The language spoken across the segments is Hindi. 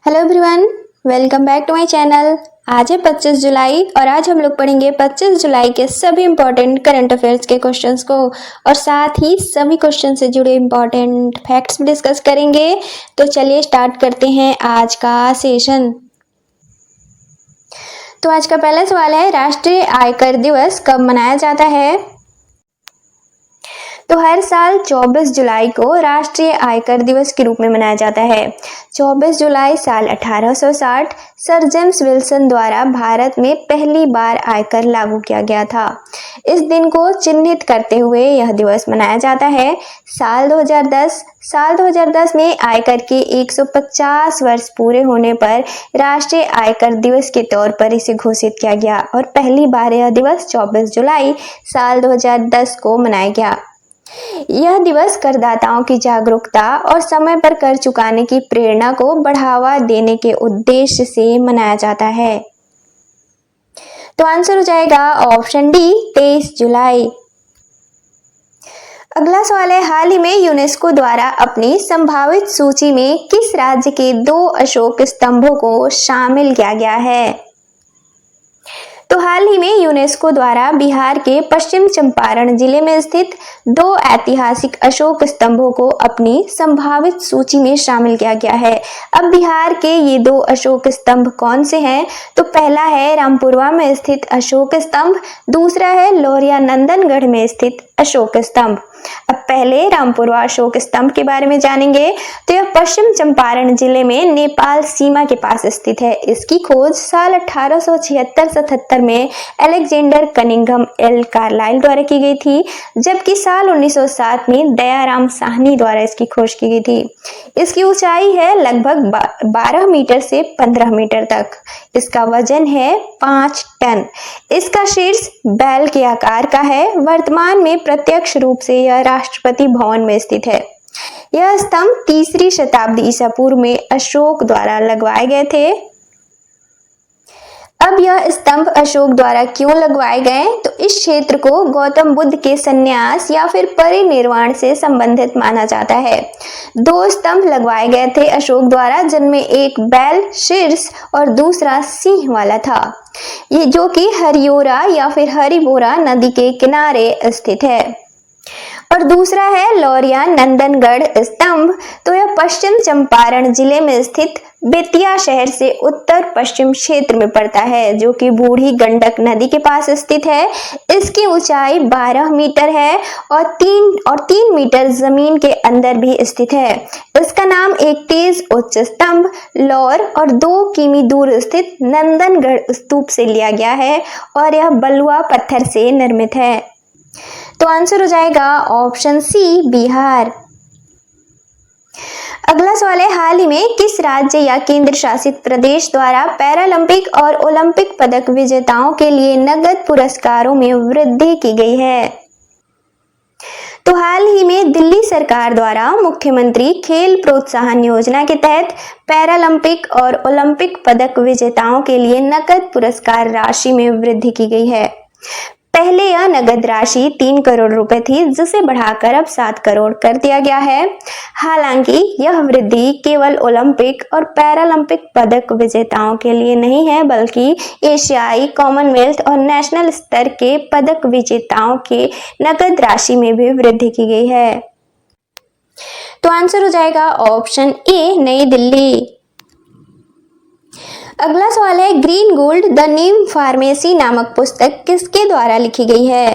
Hello everyone, welcome back to my channel. आज है 25 जुलाई और आज हम लोग पढ़ेंगे 25 जुलाई के सभी इंपॉर्टेंट करंट अफेयर्स के क्वेश्चंस को और साथ ही सभी क्वेश्चन से जुड़े इंपॉर्टेंट फैक्ट्स भी डिस्कस करेंगे। तो चलिए स्टार्ट करते हैं आज का सेशन। तो आज का पहला सवाल है, राष्ट्रीय आयकर दिवस कब मनाया जाता है? तो हर साल 24 जुलाई को राष्ट्रीय आयकर दिवस के रूप में मनाया जाता है। 24 जुलाई साल 1860 सर जेम्स विल्सन द्वारा भारत में पहली बार आयकर लागू किया गया था। इस दिन को चिन्हित करते हुए यह दिवस मनाया जाता है। साल 2010 में आयकर के 150 वर्ष पूरे होने पर राष्ट्रीय आयकर दिवस के तौर पर इसे घोषित किया गया और पहली बार यह दिवस 24 जुलाई साल 2010 को मनाया गया। यह दिवस करदाताओं की जागरूकता और समय पर कर चुकाने की प्रेरणा को बढ़ावा देने के उद्देश्य से मनाया जाता है। तो आंसर हो जाएगा ऑप्शन डी, 23 जुलाई। अगला सवाल है, हाल ही में यूनेस्को द्वारा अपनी संभावित सूची में किस राज्य के 2 अशोक स्तंभों को शामिल किया गया है? तो हाल ही में यूनेस्को द्वारा बिहार के पश्चिम चंपारण जिले में स्थित 2 ऐतिहासिक अशोक स्तंभों को अपनी संभावित सूची में शामिल किया गया है। अब बिहार के ये 2 अशोक स्तंभ कौन से हैं? तो पहला है रामपुरवा में स्थित अशोक स्तंभ, दूसरा है लौरिया नंदनगढ़ में स्थित अशोक स्तंभ। अब पहले रामपुरवा अशोक स्तंभ के बारे में जानेंगे। तो यह पश्चिम चंपारण जिले में नेपाल सीमा के पास स्थित है। इसकी खोज साल 1876-77 में अलेक्जेंडर कनिंघम एल कार्लाइल द्वारा की गई थी, जबकि साल 1907 में दयाराम साहनी द्वारा इसकी खोज की गई थी। इसकी ऊंचाई है लगभग 12 मीटर से 15 मीटर तक। इसका वजन है 5 टन। इसका शीर्ष बैल के आकार का है। वर्तमान में प्रत्यक्ष रूप से यह राष्ट्रपति भवन में स्थित है। यह स्तंभ 3री शताब्दी ईसा पूर्व में अशोक द्वारा लगवाए गए थे। अब यह स्तंभ अशोक द्वारा क्यों लगवाए गए? तो इस क्षेत्र को गौतम बुद्ध के संन्यास या फिर परिनिर्वाण से संबंधित माना जाता है। 2 स्तंभ लगवाए गए थे अशोक द्वारा, जिनमें एक बैल शीर्ष और दूसरा सिंह वाला था, ये जो कि हरियोरा या फिर हरिबोरा नदी के किनारे स्थित है। और दूसरा है लौरिया नंदनगढ़ स्तंभ। तो यह पश्चिम चंपारण जिले में स्थित बेतिया शहर से उत्तर पश्चिम क्षेत्र में पड़ता है, जो कि बूढ़ी गंडक नदी के पास स्थित है। इसकी ऊंचाई 12 मीटर है और 3 मीटर जमीन के अंदर भी स्थित है। इसका नाम एक तेज उच्च स्तंभ लौर और 2 किमी दूर स्थित नंदनगढ़ स्तूप से लिया गया है और यह बलुआ पत्थर से निर्मित है। तो आंसर हो जाएगा ऑप्शन सी, बिहार। अगला सवाल है, हाल ही में किस राज्य या केंद्र शासित प्रदेश द्वारा पैरालंपिक और ओलंपिक पदक विजेताओं के लिए नगद पुरस्कारों में वृद्धि की गई है? तो हाल ही में दिल्ली सरकार द्वारा मुख्यमंत्री खेल प्रोत्साहन योजना के तहत पैरालंपिक और ओलंपिक पदक विजेताओं के लिए नगद पुरस्कार राशि में वृद्धि की गई है। पहले यह नगद राशि 3 करोड़ रुपए थी, जिसे बढ़ाकर अब 7 करोड़ कर दिया गया है। हालांकि यह वृद्धि केवल ओलंपिक और पैरालंपिक पदक विजेताओं के लिए नहीं है, बल्कि एशियाई, कॉमनवेल्थ और नेशनल स्तर के पदक विजेताओं के नगद राशि में भी वृद्धि की गई है। तो आंसर हो जाएगा ऑप्शन ए, नई दिल्ली। अगला सवाल है, green gold the Neem pharmacy नामक पुस्तक किसके द्वारा लिखी गई है?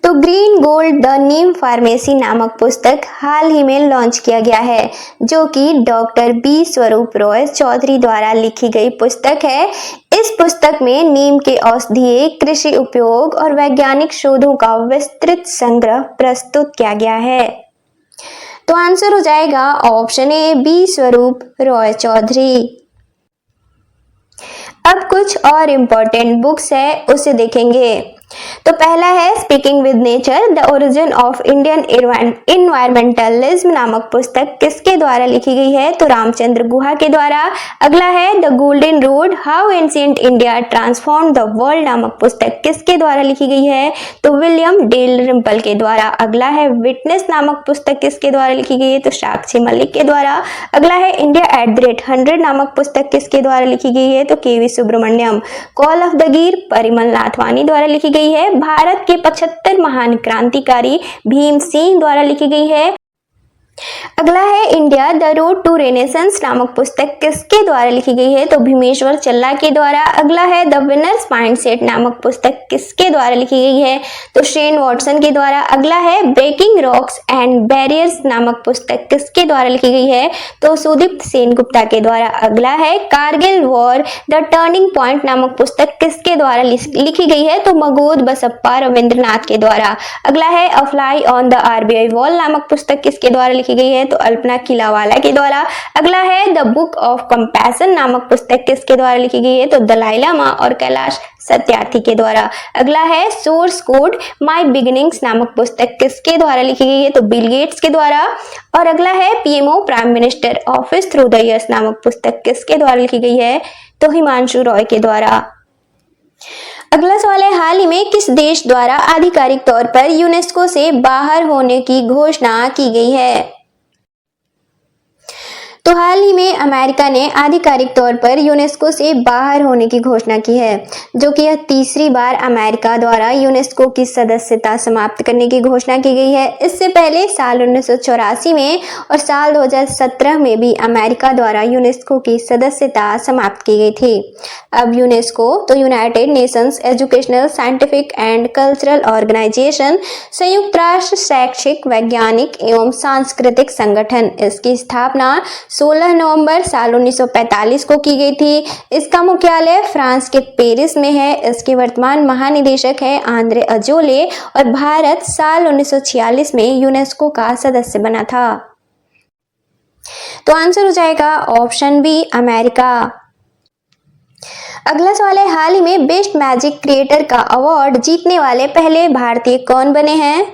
तो green gold the Neem pharmacy नामक पुस्तक हाल ही में लॉन्च किया गया है, जो कि डॉक्टर बी स्वरूप रॉय चौधरी द्वारा लिखी गई पुस्तक है। इस पुस्तक में नीम के औषधीय, कृषि उपयोग और वैज्ञानिक शोधों का विस्तृत संग्रह प्रस्तुत किया गया है। तो आंसर हो जाएगा ऑप्शन ए, बी स्वरूप रॉय चौधरी। अब कुछ और इम्पोर्टेंट बुक्स है, उसे देखेंगे। तो पहला है speaking with nature the origin of Indian environmentalism नामक पुस्तक किसके द्वारा लिखी गई है? तो रामचंद्र गुहा के द्वारा। अगला है the golden road how ancient India transform the world नामक पुस्तक किसके द्वारा लिखी गई है? तो विलियम डेलरिम्पल के द्वारा। अगला है विटनेस नामक पुस्तक किसके द्वारा लिखी गई है? तो साक्षी मलिक के द्वारा। अगला है इंडिया @100 नामक पुस्तक किसके द्वारा लिखी गई है? तो K V Subramanian. Call of the Gir Parimal Nathwani द्वारा लिखी गई है। भारत के 75 महान क्रांतिकारी भीम सिंह द्वारा लिखी गई है। अगला है India the road to renaissance नामक पुस्तक किसके द्वारा लिखी गई है? तो भीमेश्वर चल्ला के द्वारा। अगला है द विनर्स माइंडसेट नामक पुस्तक किसके द्वारा लिखी गई है? तो शेन वॉटसन के द्वारा। अगला है ब्रेकिंग रॉक्स एंड बैरियर्स नामक पुस्तक किसके द्वारा लिखी गई है? तो सुदीप्त सेनगुप्ता के द्वारा। अगला है Kargil war the turning point नामक पुस्तक किसके द्वारा लिखी गई है? तो मगोद बसप्पा रविंद्रनाथ के द्वारा। अगला है अ fly on the RBI wall नामक पुस्तक किसके द्वारा लिखी गई है? तो अल्पना किलावाला के द्वारा। अगला है द बुक ऑफ कंपैशन नामक पुस्तक किसके द्वारा लिखी गई है? तो दलाई लामा और कैलाश सत्यार्थी के द्वारा। अगला है सोर्स कोड माय बिगिनिंग्स नामक पुस्तक किसके द्वारा लिखी गई है? तो बिल गेट्स के द्वारा। और अगला है PMO prime minister office through the years नामक पुस्तक किसके द्वारा लिखी गई है? तो हिमांशु रॉय के द्वारा। अगला सवाल है हाल ही में किस देश द्वारा आधिकारिक तौर पर यूनेस्को से बाहर होने की घोषणा की गई है? तो हाल ही में अमेरिका ने आधिकारिक तौर पर यूनेस्को से बाहर होने की घोषणा की है, जो कि यह तीसरी बार अमेरिका द्वारा यूनेस्को की सदस्यता समाप्त करने की घोषणा की गई है। इससे पहले साल 1984 में और साल 2017 में भी अमेरिका द्वारा यूनेस्को की सदस्यता समाप्त की गई थी। अब यूनेस्को तो United Nations Educational Scientific and Cultural Organization, संयुक्त राष्ट्र शैक्षिक वैज्ञानिक एवं सांस्कृतिक संगठन, इसकी स्थापना 16 नवंबर साल 1945 को की गई थी। इसका मुख्यालय फ्रांस के पेरिस में है। इसके वर्तमान महानिदेशक है आंद्रे अजोले और भारत साल 1946 में यूनेस्को का सदस्य बना था। तो आंसर हो जाएगा ऑप्शन बी अमेरिका। अगला सवाल है हाल ही में बेस्ट मैजिक क्रिएटर का अवार्ड जीतने वाले पहले भारतीय कौन बने हैं?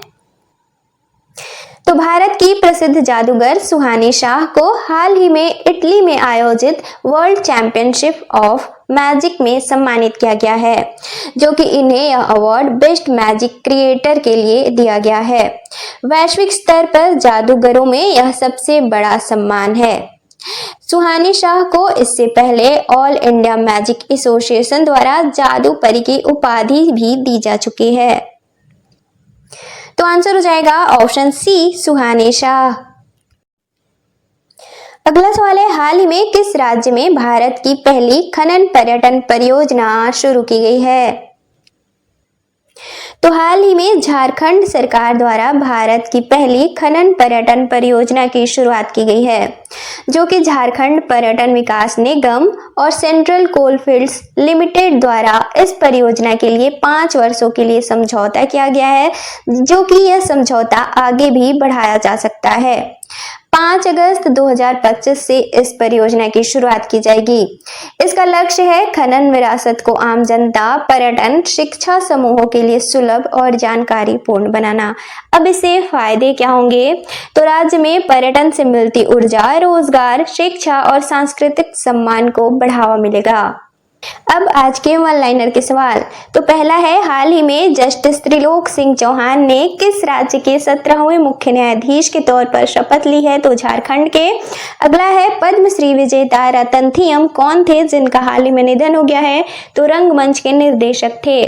तो भारत की प्रसिद्ध जादूगर सुहानी शाह को हाल ही में इटली में आयोजित वर्ल्ड चैंपियनशिप ऑफ मैजिक में सम्मानित किया गया है, जो कि इन्हें यह अवार्ड बेस्ट मैजिक क्रिएटर के लिए दिया गया है। वैश्विक स्तर पर जादूगरों में यह सबसे बड़ा सम्मान है। सुहानी शाह को इससे पहले ऑल इंडिया मैजिक एसोसिएशन द्वारा जादू परी की उपाधि भी दी जा चुकी है। तो आंसर हो जाएगा ऑप्शन सी सुहानी शाह। अगला सवाल है हाल ही में किस राज्य में भारत की पहली खनन पर्यटन परियोजना शुरू की गई है? तो हाल ही में झारखंड सरकार द्वारा भारत की पहली खनन पर्यटन परियोजना की शुरुआत की गई है, जो कि झारखंड पर्यटन विकास निगम और सेंट्रल कोलफील्ड्स लिमिटेड द्वारा इस परियोजना के लिए 5 वर्षों के लिए समझौता किया गया है, जो कि यह समझौता आगे भी बढ़ाया जा सकता है। 5 अगस्त 2025 से इस परियोजना की शुरुआत की जाएगी। इसका लक्ष्य है खनन विरासत को आम जनता, पर्यटन, शिक्षा समूहों के लिए सुलभ और जानकारी पूर्ण बनाना। अब इससे फायदे क्या होंगे? तो राज्य में पर्यटन से मिलती ऊर्जा, रोजगार, शिक्षा और सांस्कृतिक सम्मान को बढ़ावा मिलेगा। अब आज के वन लाइनर के सवाल। तो पहला है हाल ही में जस्टिस त्रिलोक सिंह चौहान ने किस राज्य के 17वें मुख्य न्यायाधीश के तौर पर शपथ ली है? तो झारखंड के। अगला है पद्मश्री विजेता रतनथियम कौन थे जिनका हाल ही में निधन हो गया है? तो रंगमंच के निर्देशक थे।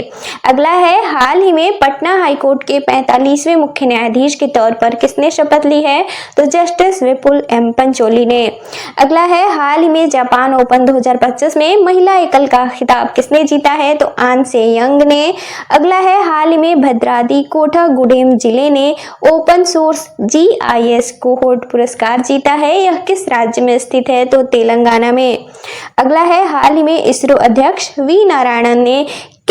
अगला है हाल ही में पटना हाईकोर्ट के 45वें मुख्य न्यायाधीश के तौर पर किसने शपथ ली है? तो जस्टिस विपुल एम पंचोली ने। अगला है हाल ही में जापान ओपन 2025 में महिला एकल का खिताब किसने जीता है? तो आन से यंग ने। अगला है हाल ही में भद्राद्री कोठागुडेम जिले ने ओपन सोर्स GIS कोहोर्ट पुरस्कार जीता है। यह किस राज्य में स्थित है? तो तेलंगाना में। अगला है हाल ही में इसरो अध्यक्ष V नारायणन ने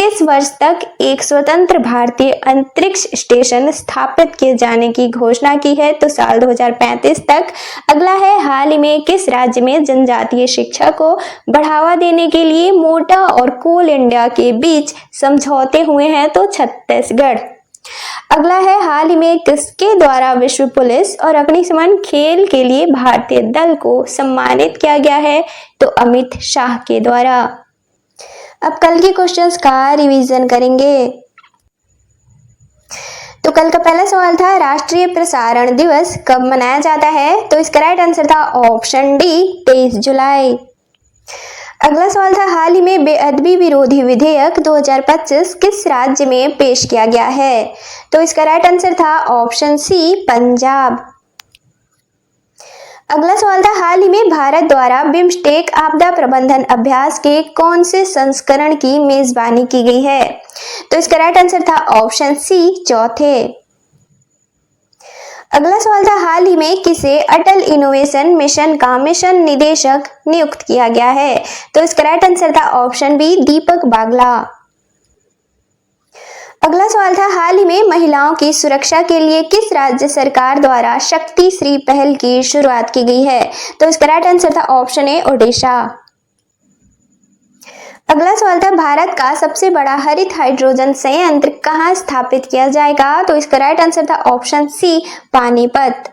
किस वर्ष तक एक स्वतंत्र भारतीय अंतरिक्ष स्टेशन स्थापित किए जाने की घोषणा की है? तो साल 2035 तक। अगला है, हाल ही में किस राज्य में जनजातीय शिक्षा को बढ़ावा देने के लिए मोटा और कोल इंडिया के बीच समझौते हुए हैं? तो छत्तीसगढ़। अगला है, हाल ही में किसके द्वारा विश्व पुलिस और अग्निशमन खेल के लिए भारतीय दल को सम्मानित किया गया है? तो अमित शाह के द्वारा। अब कल के क्वेश्चंस का रिवीजन करेंगे। तो कल का पहला सवाल था, राष्ट्रीय प्रसारण दिवस कब मनाया जाता है? तो इसका राइट आंसर था ऑप्शन डी, 23 जुलाई। अगला सवाल था, हाल ही में बेअदबी विरोधी विधेयक 2025 किस राज्य में पेश किया गया है? तो इसका राइट आंसर था ऑप्शन सी, पंजाब। अगला सवाल था, हाल ही में भारत द्वारा बिम्स्टेक आपदा प्रबंधन अभ्यास के कौन से संस्करण की मेजबानी की गई है? तो इसका राइट आंसर था ऑप्शन सी, चौथे। अगला सवाल था, हाल ही में किसे अटल इनोवेशन मिशन का मिशन निदेशक नियुक्त किया गया है? तो इसका राइट आंसर था ऑप्शन बी, दीपक बागला। अगला सवाल था, हाल ही में महिलाओं की सुरक्षा के लिए किस राज्य सरकार द्वारा शक्ति श्री पहल की शुरुआत की गई है? तो इसका राइट आंसर था ऑप्शन ए, ओडिशा। अगला सवाल था, भारत का सबसे बड़ा हरित हाइड्रोजन संयंत्र कहाँ स्थापित किया जाएगा? तो इसका राइट आंसर था ऑप्शन सी, पानीपत।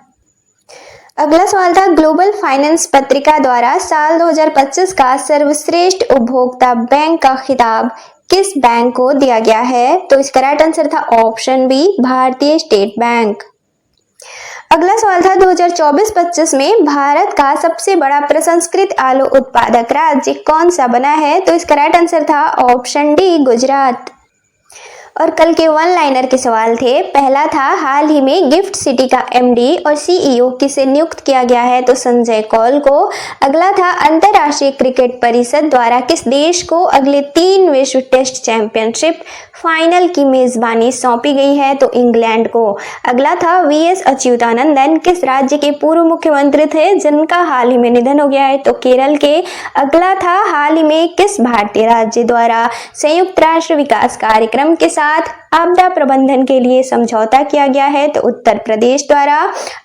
अगला सवाल था, ग्लोबल फाइनेंस पत्रिका द्वारा साल 2025 का सर्वश्रेष्ठ उपभोक्ता बैंक का खिताब किस बैंक को दिया गया है? तो इसका राइट आंसर था ऑप्शन बी, भारतीय स्टेट बैंक। अगला सवाल था, 2024-25 में भारत का सबसे बड़ा प्रसंस्कृत आलू उत्पादक राज्य कौन सा बना है? तो इसका राइट आंसर था ऑप्शन डी, गुजरात। और कल के वन लाइनर के सवाल थे। पहला था, हाल ही में गिफ्ट सिटी का एमडी और सीईओ किसे नियुक्त किया गया है? तो संजय कौल को। अगला था, अंतरराष्ट्रीय क्रिकेट परिषद द्वारा किस देश को अगले 3 विश्व टेस्ट चैंपियनशिप फाइनल की मेजबानी सौंपी गई है? तो इंग्लैंड को। अगला था, वीएस अच्युतानंदन किस राज्य के पूर्व मुख्यमंत्री थे जिनका हाल ही में निधन हो गया है? तो केरल के। अगला था, हाल ही में किस भारतीय राज्य द्वारा संयुक्त राष्ट्र विकास कार्यक्रम के साथ आपदा प्रबंधन के लिए समझौता किया गया है? तो उत्तर प्रदेश द्वारा।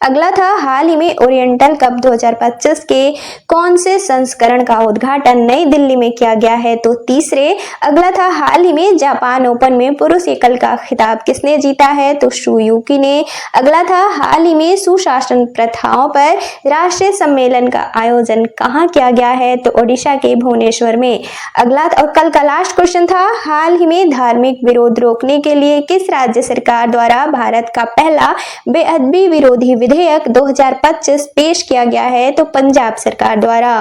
अगला था, हाल ही में ओरिएंटल कप 2025 के कौन से संस्करण का उद्घाटन नई दिल्ली में किया गया है? तो तीसरे। अगला था, हाल ही में जापान ओपन में पुरुष एकल का खिताब किसने जीता है? तो सुजुकी ने। अगला था, हाल ही में सुशासन प्रथाओं पर राष्ट्रीय सम्मेलन का आयोजन कहाँ किया गया है? तो ओडिशा के भुवनेश्वर में। अगला और कल का लास्ट क्वेश्चन था, हाल ही में धार्मिक विरोध रोकने के लिए किस राज्य सरकार द्वारा भारत का पहला बेअदबी विरोधी विधेयक 2025 पेश किया गया है? तो पंजाब सरकार द्वारा।